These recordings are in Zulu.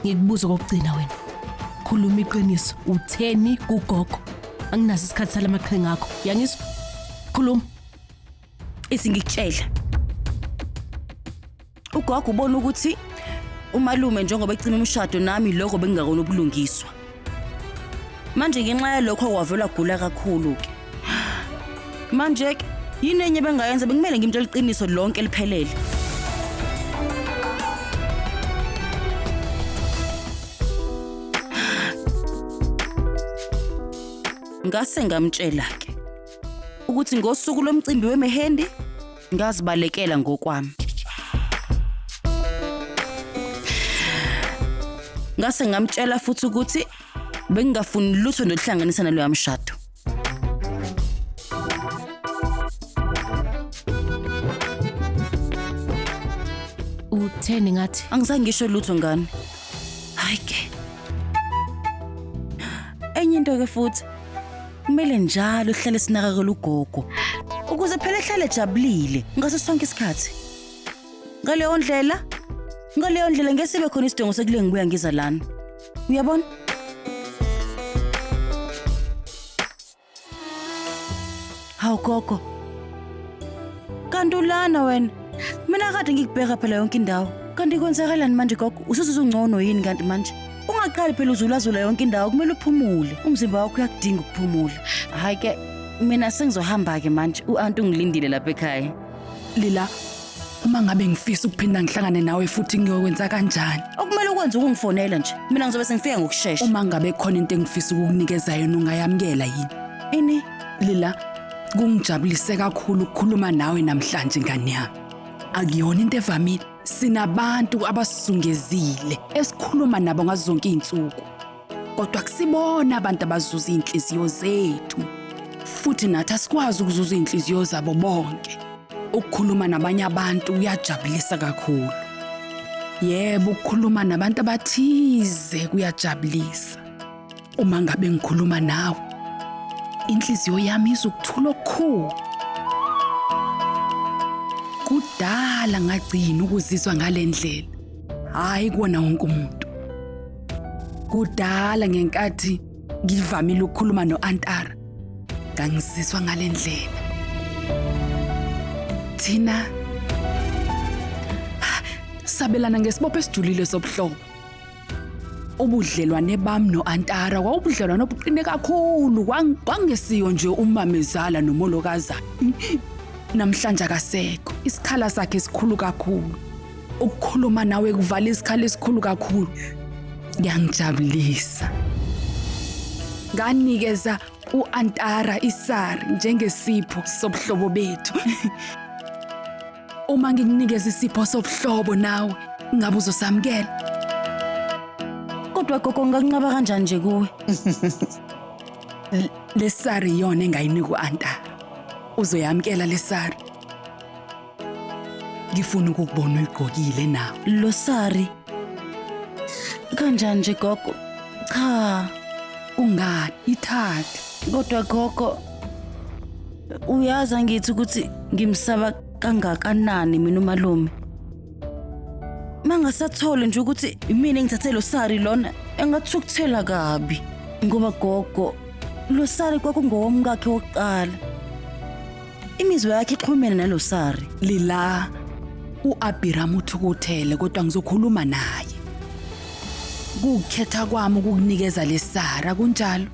ngikubuza kokugcina wena. Khuluma iqiniso, utheni kugogo? Anginazo isikhathi salamaqhinga akho. Yangizwa? Khuluma. Isingikutshela. Ugogo ubona ukuthi umalume njengoba ecima umshado nami lokho bengingakona ubulungiswa. Manje ngenxa yalokho kwavela gula kakhulu ke. Manje yini enye bengayenza bekumele ngimtshela iqiniso lonke liphelele. Ngase ngamtshela ke ukuthi ngosuku lomcimbi wemehendi ngazibalekela ngokwami. Ngase ngamtshela futhi ukuthi bengingafuni lutho nokuhlanganisa nalo yamshado. Utheni ngathi? Angizange ngisho lutho ngani. Hayi ke. Enye into ke futhi kumele njalo uhlale sinakekela ugogo ukuze phela ehlale ejabulile ngaso sonke isikhathi. Ngaleyo ndlela ngesibe khona isidingo sekule ngibuya ngiza lana. Uyabona? Hawu gogo. Kanti ulana wena. Mina kade ngikubheka phela yonke indawo. Kanti kwenzakalani manje gogo? Usuzungcono yini kanti manje? Ungaqali phela uzulazula yonke indawo kumele uphumule. Umzimba wakho uyakudinga ukuphumula. Hayi ke mina sengizohamba ke manje. U-aunt ungilindile lapha ekhaya. Lila, uma ngabe ngifisa ukuphinda ngihlangane nawe futhi ngiyokwenza kanjani? Okumele ukwenze ukungifonela nje. Mina ngizobe sengifika ngokusheshsha. Uma ngabe khona into engifisa ukukunikeza yona ungayamkela yini? Ini? Lila, kungijabulise kakhulu ukukhuluma nawe namhlanje ngani yami. Akuyona into evamile. Sinabantu abasizungezile esikhuluma nabo ngazo zonke izinsuku. Kodwa kusibona abantu abazuza inhliziyo zethu. Futhi nathi asikwazi ukuzuza inhliziyo zabo bonke. Ukukhuluma nabanye abantu kuyajabulisa kakhulu. Yebo, ukukhuluma nabantu abathize kuyajabulisa. Uma ngabe ngikhuluma nawe, inhliziyo yami izokuthula okukhulu. Kudala ngagcina ukuzizwa ngalendlela. Hayi kuona wonke umuntu. Kudala ngenkathi ngivamile ukukhuluma noAntara, ngangizizwa ngalendlela. Thina sabelana ngesibopho esijulile sobuhlobo. Ubudlelwane bami noAntara kwawubudlelwane obuqine kakhulu, kwangesiyo nje umamezala nomolokaza. Namhlanje akasekho, isikhala sakhe esikhulu kakhulu. Ukukhuluma nawe kuvala isikhala esikhulu kakhulu. Ngiyangijabulisa. Nganikeza uAntara isari njengesipho sobuhlobo bethu. Uma ngikunikeza isipho sobuhlobo nawe, ngabe uzosamkela? Kodwa gogo ngakunqaba kanjani nje kuwe? Lesari yona engayinika uAntara. Uzoyamkela lesari. Ngifuna ukukubona uyigqokile nawe. Lo sari. Kanjani nje gogo? Cha, ungani ithathe. Kodwa gogo uyazi ngithi ukuthi ngimsaba kangakanani mina umalume. Mangasathole nje ukuthi mina ngithathe lo sari lona engathukuthela kabi ngoba gogo lo sari kwakungowomkakhe wokuqala. Imizwa yakhe ixhumene nalo sari. Lila, uAbiram uthukuthele kodwa ngizokhuluma naye. Kukhetha kwami ukukunikeza lesara kunjalo.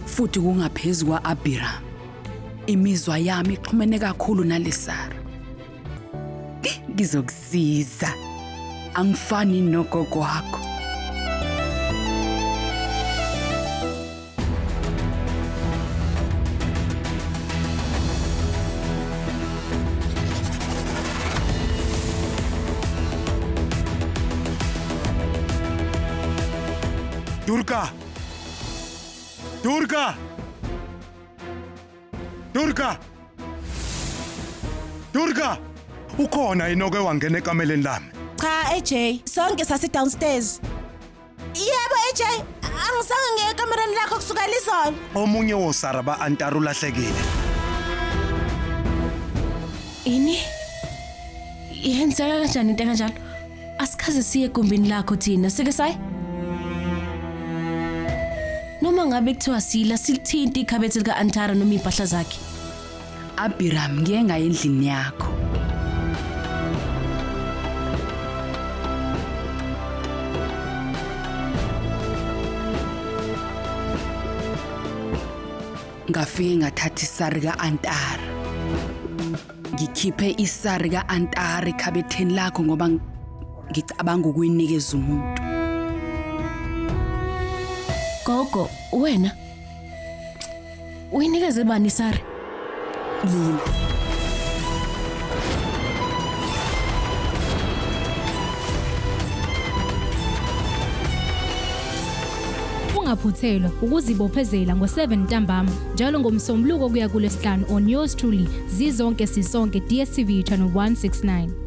Futhi kungaphezulu kwaAbiram. Imizwa yami ixhumene kakhulu nalesara. Ngizokusiza. Angifani nogogo wakho. Durga, ukhona inoke wangena ekameleni lami? Cha AJ, sonke sasi downstairs. Yebo AJ, angisange ngeke ekamereni lakho kusuka lizolo. Omunye wosara baAntara ulahlekile. Ini? Yenzeka kanjani into kanjalo? Asikaze siye egumbini lakho thina, sike sayi. Noma ngabe kuthiwa sila silithinta ikhabethe lika Antara noma impahla zakhe. Abiram ngeke ngaye endlini yakho. Ngafike ngathatha isari ka-Antara. Ngikhiphe isari ka-Antara ekhabetheni lakho ngoba ngicabanga ukuyinikeza umuntu. Gogo, wena uyinikeze bani isari? Yini? Ungaphuthelwa ukuzibophezela ngo7 ntambama njalo ngomsombuluko kuya kuLesihlanu on yours truly zizonke sisonke DStv channel 169.